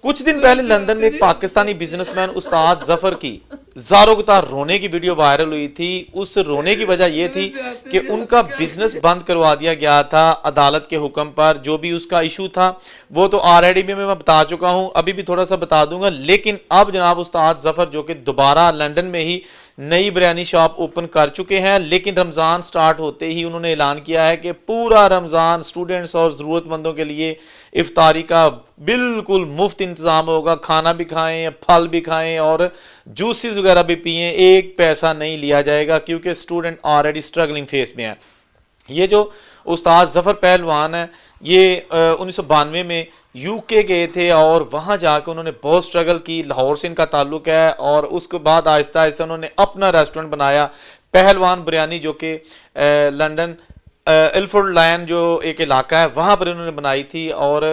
कुछ दिन पहले लंदन में एक पाकिस्तानी बिजनेसमैन उस्ताद जफर की ज़ारो-ग़ुतार रोने की वीडियो वायरल हुई थी। उस रोने की वजह यह थी कि उनका बिजनेस बंद करवा दिया गया था अदालत के हुक्म पर। जो भी उसका इशू था वो तो ऑलरेडी भी मैं बता चुका हूं, अभी भी थोड़ा सा बता दूंगा। लेकिन अब जनाब उस्ताद जफर जो कि दोबारा लंदन में ही नई बिरयानी शॉप ओपन कर चुके हैं, लेकिन रमज़ान स्टार्ट होते ही उन्होंने ऐलान किया है कि पूरा रमज़ान स्टूडेंट्स और ज़रूरतमंदों के लिए इफ्तारी का बिल्कुल मुफ्त इंतज़ाम होगा। खाना भी खाएं, फल भी खाएं और जूसेस वगैरह भी पिएं, एक पैसा नहीं लिया जाएगा क्योंकि स्टूडेंट ऑलरेडी स्ट्रगलिंग फेस में है। ये जो उस्ताद जफर पहलवान है ये 1992 में यूके गए थे और वहाँ जाकर उन्होंने बहुत स्ट्रगल की। लाहौर से इनका ताल्लुक है और उसके बाद आहिस्ता आहिस्ता उन्होंने अपना रेस्टोरेंट बनाया पहलवान बिरयानी, जो कि लंदन इल्फोर्ड लाइन जो एक इलाका है वहाँ पर उन्होंने बनाई थी। और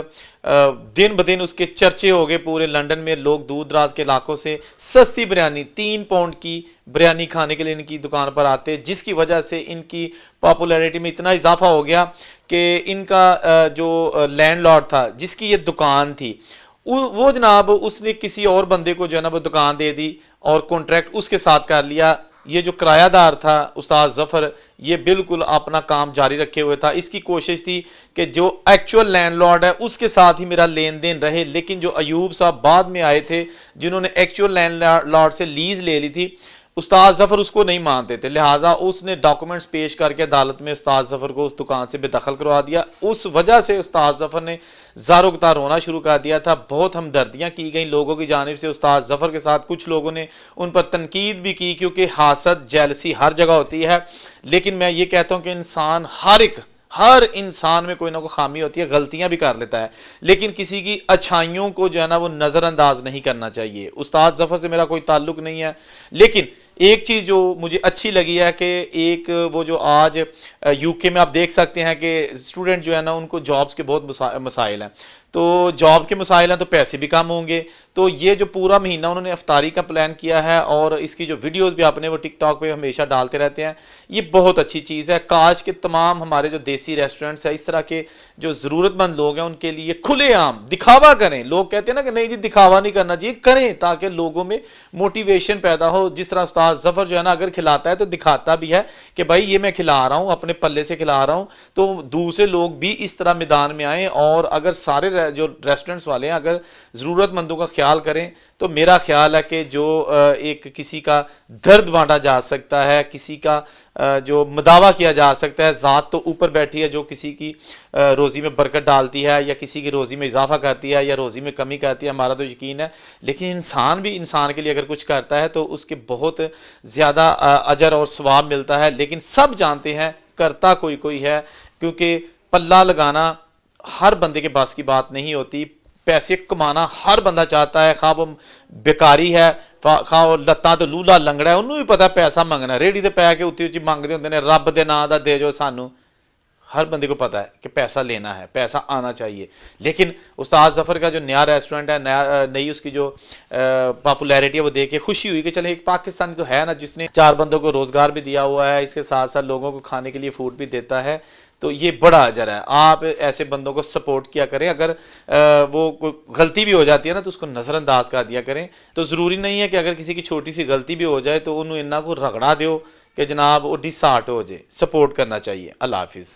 दिन ब दिन उसके चर्चे हो गए पूरे लंदन में। लोग दूर दराज के इलाकों से सस्ती बिरयानी 3 पाउंड की बिरयानी खाने के लिए इनकी दुकान पर आते, जिसकी वजह से इनकी पॉपुलैरिटी में इतना इजाफा हो गया कि इनका जो लैंडलॉर्ड था जिसकी ये दुकान थी वो जनाब उसने किसी और बंदे को जो है ना वो दुकान दे दी और कॉन्ट्रैक्ट उसके साथ कर लिया। ये जो किरायादार था उस्ताद जफर ये बिल्कुल अपना काम जारी रखे हुए था। इसकी कोशिश थी कि जो एक्चुअल लैंडलॉर्ड है उसके साथ ही मेरा लेन देन रहे, लेकिन जो अयूब साहब बाद में आए थे जिन्होंने एक्चुअल लैंडलॉर्ड से लीज ले ली थी, उस्ताद जफर उसको नहीं मानते थे, लिहाजा उसने डॉक्यूमेंट्स पेश करके अदालत में उस्ताद जफर को उस दुकान से बेदखल करवा दिया। उस वजह से उस्ताद जफर ने ज़ारो-ग़ुतार रोना शुरू कर दिया था। बहुत हमदर्दियाँ की गई लोगों की जानिब से उस्ताद जफर के साथ। कुछ लोगों ने उन पर तनकीद भी की क्योंकि हासद जेलसी हर जगह होती है, लेकिन मैं ये कहता हूँ कि इंसान हर इंसान में कोई ना कोई खामी होती है, गलतियां भी कर लेता है, लेकिन किसी की अच्छाइयों को जो है ना वो नज़रअंदाज नहीं करना चाहिए। उस्ताद जफर से मेरा कोई ताल्लुक नहीं है, लेकिन एक चीज़ जो मुझे अच्छी लगी है कि एक वो जो आज यूके में आप देख सकते हैं कि स्टूडेंट जो है ना उनको जॉब्स के बहुत मसाइल हैं, तो जॉब के मसाइल हैं तो पैसे भी कम होंगे। तो ये जो पूरा महीना उन्होंने इफ्तारी का प्लान किया है और इसकी जो वीडियोस भी आपने वो टिकटॉक पे हमेशा डालते रहते हैं, ये बहुत अच्छी चीज़ है। काश के तमाम हमारे जो देसी रेस्टोरेंट्स है इस तरह के जो ज़रूरतमंद लोग हैं उनके लिए खुलेआम दिखावा करें। लोग कहते हैं ना कि नहीं जी दिखावा नहीं करना चाहिए, करें ताकि लोगों में मोटिवेशन पैदा हो। जिस तरह उस्ताद जफर जो है ना अगर खिलाता है तो दिखाता भी है कि भाई ये मैं खिला रहा हूँ, अपने पल्ले से खिला रहा हूँ, तो दूसरे लोग भी इस तरह मैदान में आएँ। और अगर सारे जो रेस्टोरेंट्स वाले हैं अगर ज़रूरतमंदों का ख्याल करें तो मेरा ख्याल है कि जो एक किसी का दर्द बांटा जा सकता है, किसी का जो मदावा किया जा सकता है। ज़ात तो ऊपर बैठी है जो किसी की रोज़ी में बरकत डालती है या किसी की रोज़ी में इजाफा करती है या रोज़ी में कमी करती है, हमारा तो यकीन है। लेकिन इंसान भी इंसान के लिए अगर कुछ करता है तो उसके बहुत ज़्यादा अजर और सवाब मिलता है। लेकिन सब जानते हैं करता कोई कोई है, क्योंकि पल्ला लगाना हर बंदे के पास की बात नहीं होती। पैसे कमाना हर बंदा चाहता है, खा वो बेकारी है, खा लत्तां तो लूला लंगड़ा है, उन्होंने भी पता पैसा मंगना, रेडी ते पै के उत्ती उत्ती मंगते होंगे ने रब दे नां दा दे जो सानू। हर बंदे को पता है कि पैसा लेना है, पैसा आना चाहिए। लेकिन उस्ताद जफर का जो नया रेस्टोरेंट है, नई उसकी जो पॉपुलैरिटी है वो देख के खुशी हुई कि चले एक पाकिस्तानी तो है ना जिसने 4 बंदों को रोज़गार भी दिया हुआ है, इसके साथ साथ लोगों को खाने के लिए फूड भी देता है, तो ये बड़ा अजर है। आप ऐसे बंदों को सपोर्ट किया करें। अगर वो कोई गलती भी हो जाती है ना तो उसको नज़रअंदाज कर दिया करें। तो ज़रूरी नहीं है कि अगर किसी की छोटी सी गलती भी हो जाए तो उन्होंने इन्ना को रगड़ा दो कि जनाब वो डिसार्ट हो जाए। सपोर्ट करना चाहिए। अल्लाह हाफिज़।